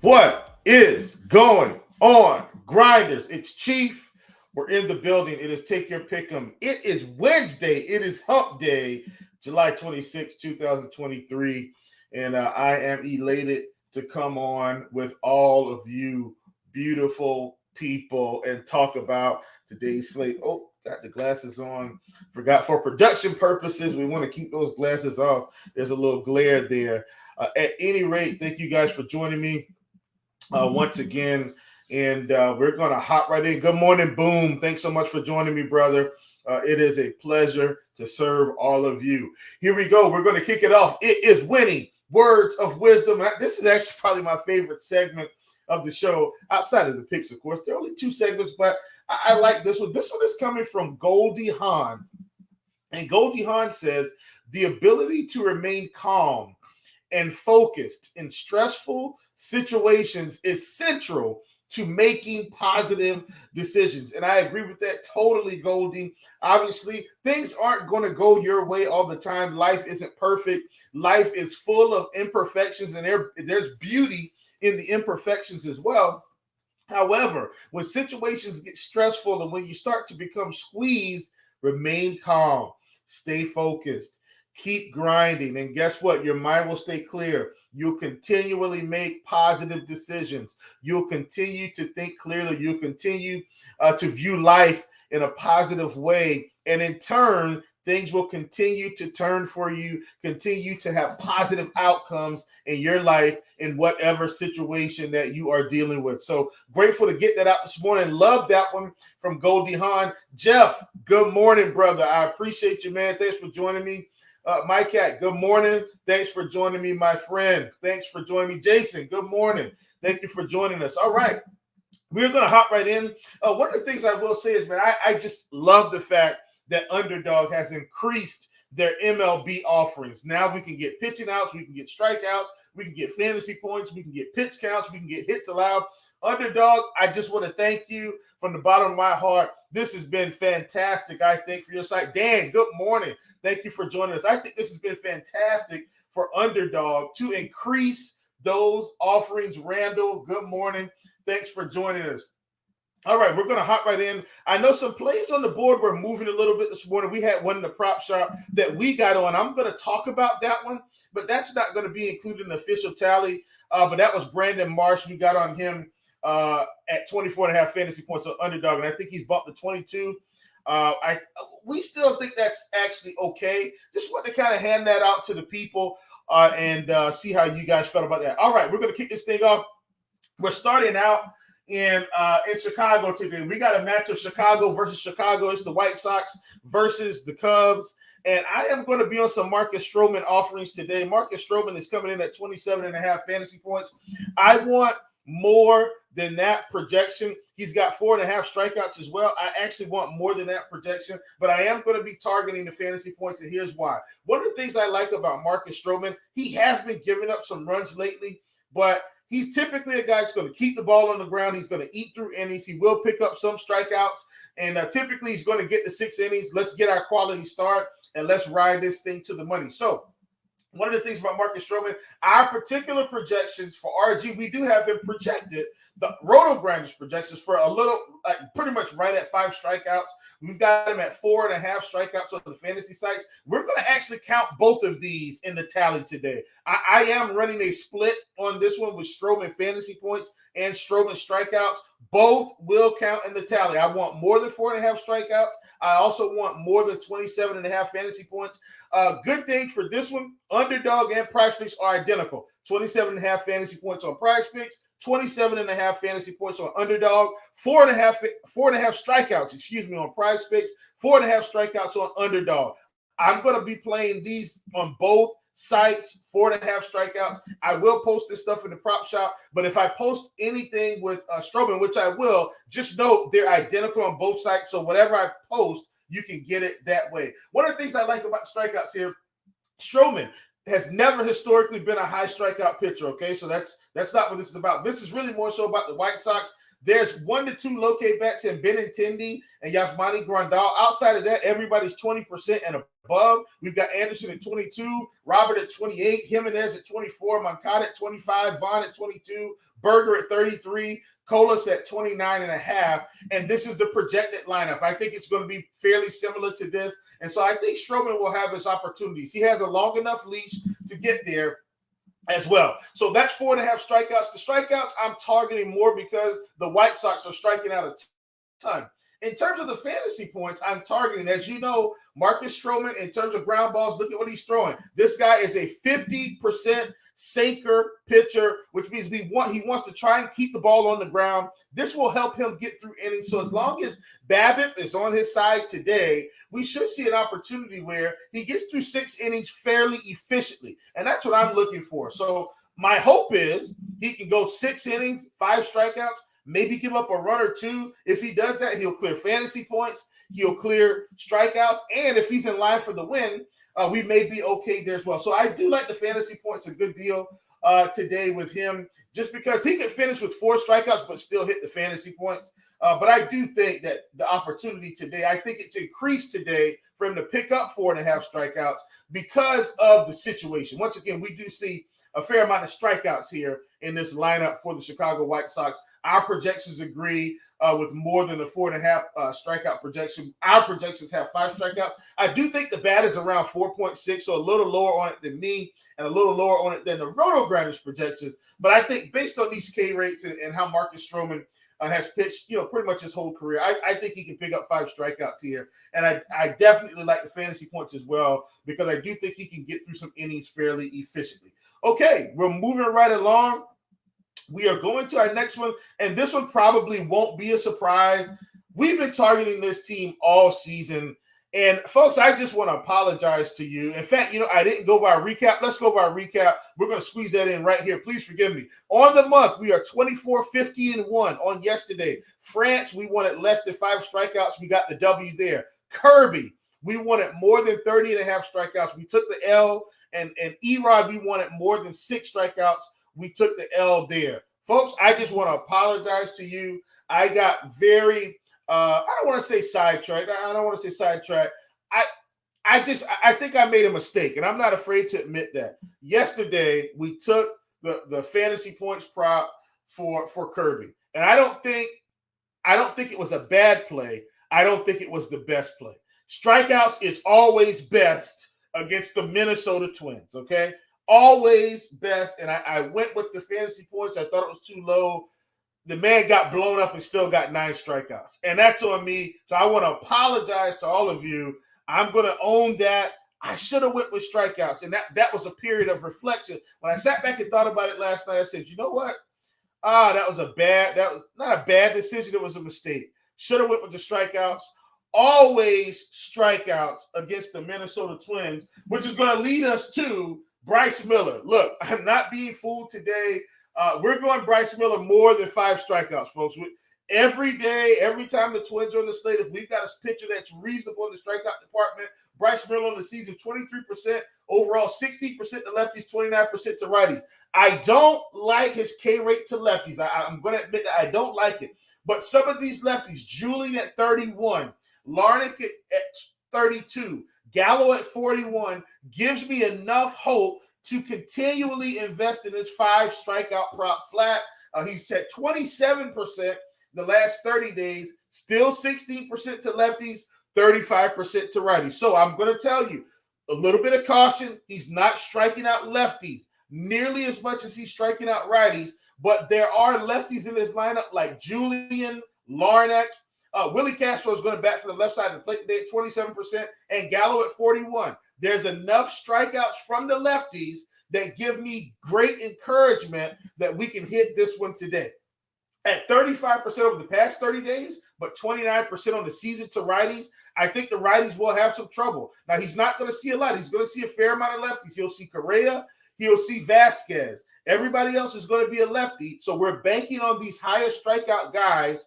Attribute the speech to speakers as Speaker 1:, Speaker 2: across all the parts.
Speaker 1: What is going on, Grinders? It's Chief. We're in the building. It is Take Your Pick'em. It is Wednesday. It is Hump Day, July 26, 2023. And I am elated to come on with all of you beautiful people and talk about today's slate. Oh, got the glasses on. Forgot for production purposes, we want to keep those glasses off. There's a little glare there. At any rate, thank you guys for joining me once again. And we're going to hop right in. Good morning, Boom. Thanks so much for joining me, brother. It is a pleasure to serve all of you. Here we go. We're going to kick it off. It is winning words of wisdom. This is actually probably my favorite segment of the show, outside of the picks, of course. There are only two segments, but I like this one. This one is coming from Goldie Hawn. And Goldie Hawn says, the ability to remain calm and focused in stressful situations is central to making positive decisions. And I agree with that totally, Goldie. Obviously, things aren't going to go your way all the time. Life isn't perfect. Life is full of imperfections, and there's beauty in the imperfections as well. However, when situations get stressful and when you start to become squeezed, remain calm, stay focused, keep grinding, and guess what? Your mind will stay clear. You'll continually make positive decisions. You'll continue to think clearly. You'll continue to view life in a positive way. And in turn, things will continue to turn for you, continue to have positive outcomes in your life in whatever situation that you are dealing with. So grateful to get that out this morning. Love that one from Goldie Hawn. Jeff, good morning, brother. I appreciate you, man. Thanks for joining me. My cat, good morning. Thanks for joining me, my friend. Thanks for joining me. Jason, good morning. Thank you for joining us. All right. We're going to hop right in. One of the things I will say is, man, I just love the fact that Underdog has increased their MLB offerings. Now we can get pitching outs, we can get strikeouts, we can get fantasy points, we can get pitch counts, we can get hits allowed. Underdog, I just want to thank you from the bottom of my heart. This has been fantastic, I think, for your site. Dan, good morning. Thank you for joining us. I think this has been fantastic for Underdog to increase those offerings. Randall, good morning. Thanks for joining us. All right, we're going to hop right in. I know some plays on the board were moving a little bit this morning. We had one in the prop shop that we got on. I'm going to talk about that one, but that's not going to be included in the official tally. But that was Brandon Marsh. We got on him at 24.5 fantasy points on Underdog, and I think he's bumped to 22. We still think that's actually okay. Just want to kind of hand that out to the people and see how you guys felt about that. All right, we're going to kick this thing off. We're starting out in Chicago today. We got a match of Chicago versus Chicago. It's the White Sox versus the Cubs. And I am going to be on some Marcus Stroman offerings today. Marcus Stroman is coming in at 27.5 fantasy points. I want more than that projection. He's got 4.5 strikeouts as well. I actually want more than that projection, but I am going to be targeting the fantasy points, and here's why. One of the things I like about Marcus Stroman, he has been giving up some runs lately, but he's typically a guy that's going to keep the ball on the ground. He's going to eat through innings. He will pick up some strikeouts, and typically he's going to get the 6 innings. Let's get our quality start, and let's ride this thing to the money. So one of the things about Marcus Stroman, our particular projections for RG, we do have him projected, the RotoGrinders projections for a little, like pretty much right at 5 strikeouts. We've got him at 4.5 strikeouts on the fantasy sites. We're going to actually count both of these in the tally today. I am running a split on this one with Stroman fantasy points and Stroman strikeouts. Both will count in the tally. I want more than 4.5 strikeouts. I also want more than 27.5 fantasy points. Good thing for this one, Underdog and PrizePicks are identical. 27.5 fantasy points on PrizePicks, 27.5 fantasy points on Underdog, 4.5 strikeouts, on PrizePicks, 4.5 strikeouts on Underdog. I'm going to be playing these on both sites, 4.5 strikeouts. I will post this stuff in the prop shop, but if I post anything with Stroman, which I will, just note they're identical on both sites. So whatever I post, you can get it that way. One of the things I like about strikeouts here, Stroman has never historically been a high strikeout pitcher, okay? So that's not what this is about. This is really more so about the White Sox. There's 1 to 2 low K bets in Benintendi and Yasmani Grandal. Outside of that, everybody's 20% and above. We've got Anderson at 22, Robert at 28, Jimenez at 24, Moncada at 25, Vaughn at 22, Berger at 33, Colas at 29.5. And this is the projected lineup. I think it's going to be fairly similar to this. And so I think Stroman will have his opportunities. He has a long enough leash to get there as well. So that's 4.5 strikeouts. The strikeouts I'm targeting more because the White Sox are striking out a ton. In terms of the fantasy points, I'm targeting, as you know, Marcus Stroman. In terms of ground balls, look at what he's throwing. This guy is a 50% sinker pitcher, which means he wants to try and keep the ball on the ground. This will help him get through innings. So as long as BABIP is on his side today, we should see an opportunity where he gets through 6 innings fairly efficiently. And that's what I'm looking for. So my hope is he can go 6 innings, 5 strikeouts, maybe give up a run or 2. If he does that, he'll clear fantasy points. He'll clear strikeouts. And if he's in line for the win, we may be okay there as well. So I do like the fantasy points a good deal today with him, just because he could finish with 4 strikeouts but still hit the fantasy points. But I do think that the opportunity today, I think it's increased today for him to pick up 4.5 strikeouts because of the situation. Once again, we do see a fair amount of strikeouts here in this lineup for the Chicago White Sox. Our projections agree with more than a 4.5 strikeout projection. Our projections have 5 strikeouts. I do think the bat is around 4.6, so a little lower on it than me and a little lower on it than the RotoGrinders projections. But I think based on these K rates and how Marcus Stroman has pitched, pretty much his whole career, I think he can pick up 5 strikeouts here. And I definitely like the fantasy points as well, because I do think he can get through some innings fairly efficiently. Okay, we're moving right along. We are going to our next one, and this one probably won't be a surprise. We've been targeting this team all season, and folks, I just want to apologize to you. In fact, I didn't go over our recap. Let's go over our recap. We're going to squeeze that in right here. Please forgive me. On the month, we are 24-50-1 on yesterday. France, we wanted less than 5 strikeouts. We got the W there. Kirby, we wanted more than 30.5 strikeouts. We took the L, and Erod, we wanted more than 6 strikeouts. We took the L there. Folks, I just want to apologize to you. I got very, I don't want to say sidetracked. I think I made a mistake, and I'm not afraid to admit that. Yesterday, we took the fantasy points prop for Kirby. And I don't think it was a bad play. I don't think it was the best play. Strikeouts is always best against the Minnesota Twins, okay? Always best, and I went with the fantasy points. I thought it was too low. The man got blown up and still got 9 strikeouts, and that's on me. So I want to apologize to all of you. I'm going to own that. I should have went with strikeouts, and that was a period of reflection. When I sat back and thought about it last night, I said, you know what? That was not a bad decision. It was a mistake. Should have went with the strikeouts. Always strikeouts against the Minnesota Twins, which is going to lead us to Bryce Miller. Look, I'm not being fooled today. We're going Bryce Miller more than 5 strikeouts, folks. Every day, every time the Twins are on the slate, if we've got a pitcher that's reasonable in the strikeout department, Bryce Miller on the season, 23%, overall 60% to lefties, 29% to righties. I don't like his K rate to lefties. I'm going to admit that I don't like it. But some of these lefties, Julian at 31, Larnick at 32, Gallo at 41, gives me enough hope to continually invest in this 5 strikeout prop flat. He's at 27% the last 30 days, still 16% to lefties, 35% to righties. So I'm going to tell you, a little bit of caution. He's not striking out lefties nearly as much as he's striking out righties, but there are lefties in this lineup like Julian, Larnack. Willie Castro is going to bat for the left side of the plate today at 27%, and Gallo at 41. There's enough strikeouts from the lefties that give me great encouragement that we can hit this one today. At 35% over the past 30 days, but 29% on the season to righties, I think the righties will have some trouble. Now, he's not going to see a lot. He's going to see a fair amount of lefties. He'll see Correa. He'll see Vasquez. Everybody else is going to be a lefty, so we're banking on these higher strikeout guys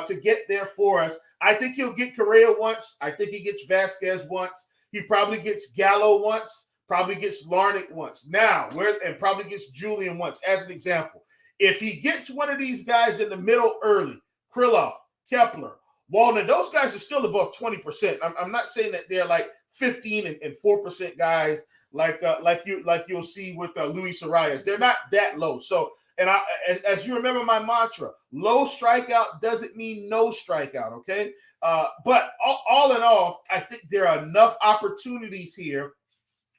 Speaker 1: to get there for us. I think he'll get Correa once. I think he gets Vasquez once. He probably gets Gallo once. Probably gets Larnick once. And probably gets Julian once, as an example. If he gets one of these guys in the middle early, Krylov, Kepler, Walden, those guys are still above 20%. I'm not saying that they're like 15 and 4% guys like you'll see with Luis Arias. They're not that low. So, and as you remember my mantra, low strikeout doesn't mean no strikeout, okay? But all in all, I think there are enough opportunities here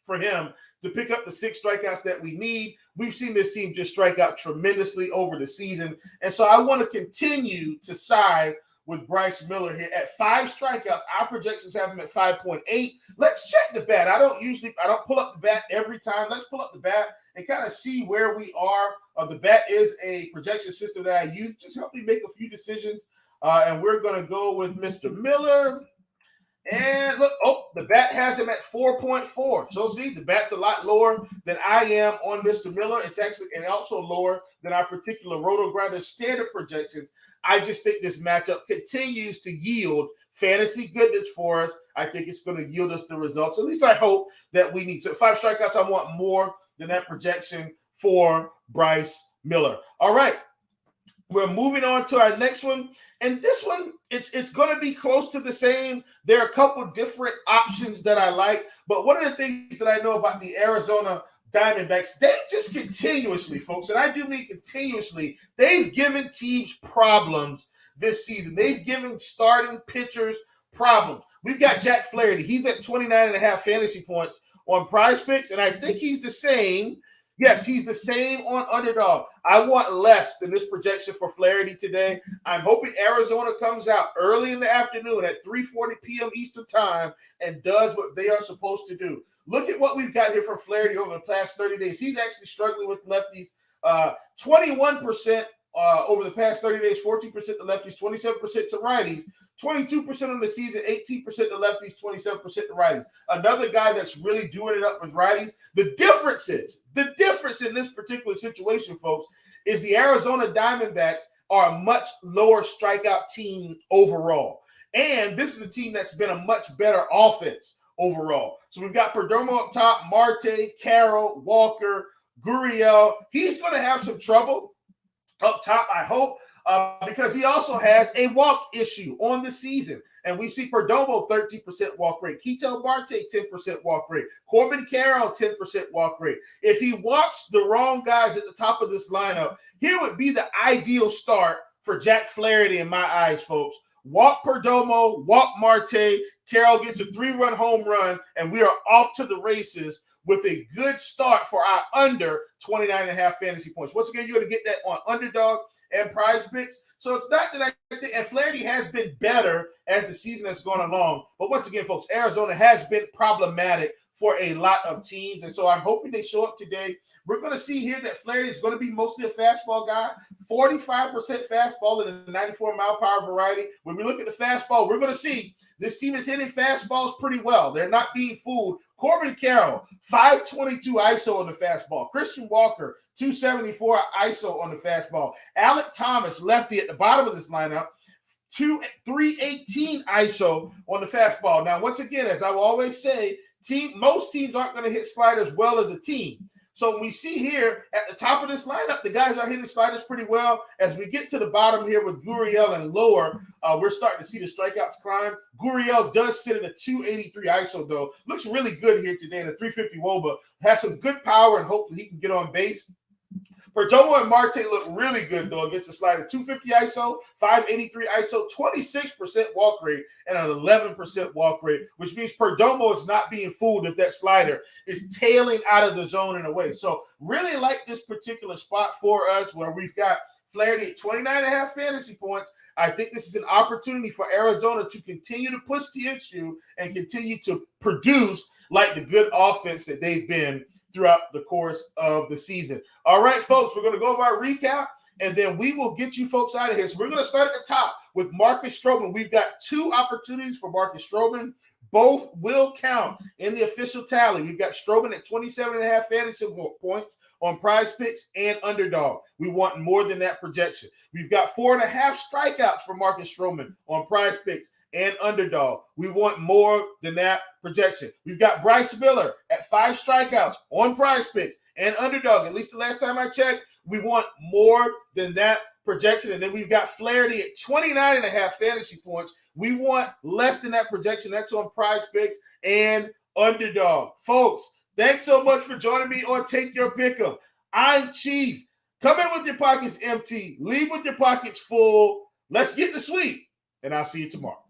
Speaker 1: for him to pick up the 6 strikeouts that we need. We've seen this team just strike out tremendously over the season. And so I want to continue to side with Bryce Miller here at 5 strikeouts. Our projections have him at 5.8. Let's check the bat. I don't pull up the bat every time. Let's pull up the bat and kind of see where we are. The bat is a projection system that I use. Just help me make a few decisions. And we're going to go with Mr. Miller. And look, the bat has him at 4.4. So see, the bat's a lot lower than I am on Mr. Miller. It's actually, and also lower than our particular RotoGrinders standard projections. I just think this matchup continues to yield fantasy goodness for us. I think it's going to yield us the results. At least I hope that we need. So 5 strikeouts, I want more than that projection for Bryce Miller. All right. We're moving on to our next one. And this one, it's going to be close to the same. There are a couple different options that I like. But one of the things that I know about the Arizona Diamondbacks, they just continuously, folks, and I do mean continuously, they've given teams problems this season. They've given starting pitchers problems. We've got Jack Flaherty. He's at 29.5 fantasy points on PrizePicks, and I think he's the same. Yes, he's the same on Underdog. I want less than this projection for Flaherty today. I'm hoping Arizona comes out early in the afternoon at 3:40 p.m. Eastern time and does what they are supposed to do. Look at what we've got here for Flaherty over the past 30 days. He's actually struggling with lefties. 21% over the past 30 days, 14% to lefties, 27% to righties, 22% on the season, 18% to lefties, 27% to righties. Another guy that's really doing it up with righties. The difference in this particular situation, folks, is the Arizona Diamondbacks are a much lower strikeout team overall. And this is a team that's been a much better offense overall. So we've got Perdomo up top, Marte, Carroll, Walker, Gurriel. He's going to have some trouble up top, I hope, because he also has a walk issue on the season. And we see Perdomo 13% walk rate, Ketel Marte 10% walk rate, Corbin Carroll 10% walk rate. If he walks the wrong guys at the top of this lineup, here would be the ideal start for Jack Flaherty in my eyes, folks. Walk Perdomo, walk Marte, Carroll gets a 3-run home run, and we are off to the races with a good start for our under 29.5 fantasy points. Once again, you're going to get that on Underdog and PrizePicks. So it's not that I think, and Flaherty has been better as the season has gone along. But once again, folks, Arizona has been problematic for a lot of teams. And so I'm hoping they show up today. We're going to see here that Flaherty is going to be mostly a fastball guy, 45% fastball in the 94-mile-per-hour variety. When we look at the fastball, we're going to see this team is hitting fastballs pretty well. They're not being fooled. Corbin Carroll, 522 ISO on the fastball. Christian Walker, 274 ISO on the fastball. Alec Thomas, lefty at the bottom of this lineup, 318 ISO on the fastball. Now, once again, as I will always say, most teams aren't going to hit sliders well as a team. So we see here at the top of this lineup, the guys are hitting sliders pretty well. As we get to the bottom here with Gurriel and lower, we're starting to see the strikeouts climb. Gurriel does sit at a 283 ISO, though. Looks really good here today in a 350 WOBA. Has some good power, and hopefully he can get on base. Perdomo and Marte look really good, though, against the slider. 250 ISO, 583 ISO, 26% walk rate, and an 11% walk rate, which means Perdomo is not being fooled if that slider is tailing out of the zone in a way. So really like this particular spot for us where we've got Flaherty at 29.5 fantasy points. I think this is an opportunity for Arizona to continue to push the issue and continue to produce like the good offense that they've been throughout the course of the season. All right, folks, we're going to go over our recap, and then we will get you folks out of here. So we're going to start at the top with Marcus Stroman. We've got 2 opportunities for Marcus Stroman. Both will count in the official tally. We've got Stroman at 27.5 fantasy points on PrizePicks and Underdog. We want more than that projection. We've got 4.5 strikeouts for Marcus Stroman on PrizePicks and Underdog. We want more than that projection. We've got Bryce Miller at 5 strikeouts on PrizePicks and Underdog. At least the last time I checked, we want more than that projection. And then we've got Flaherty at 29.5 fantasy points. We want less than that projection. That's on PrizePicks and Underdog. Folks, thanks so much for joining me on Take Your Pick'em. I'm Chief. Come in with your pockets empty. Leave with your pockets full. Let's get the sweep. And I'll see you tomorrow.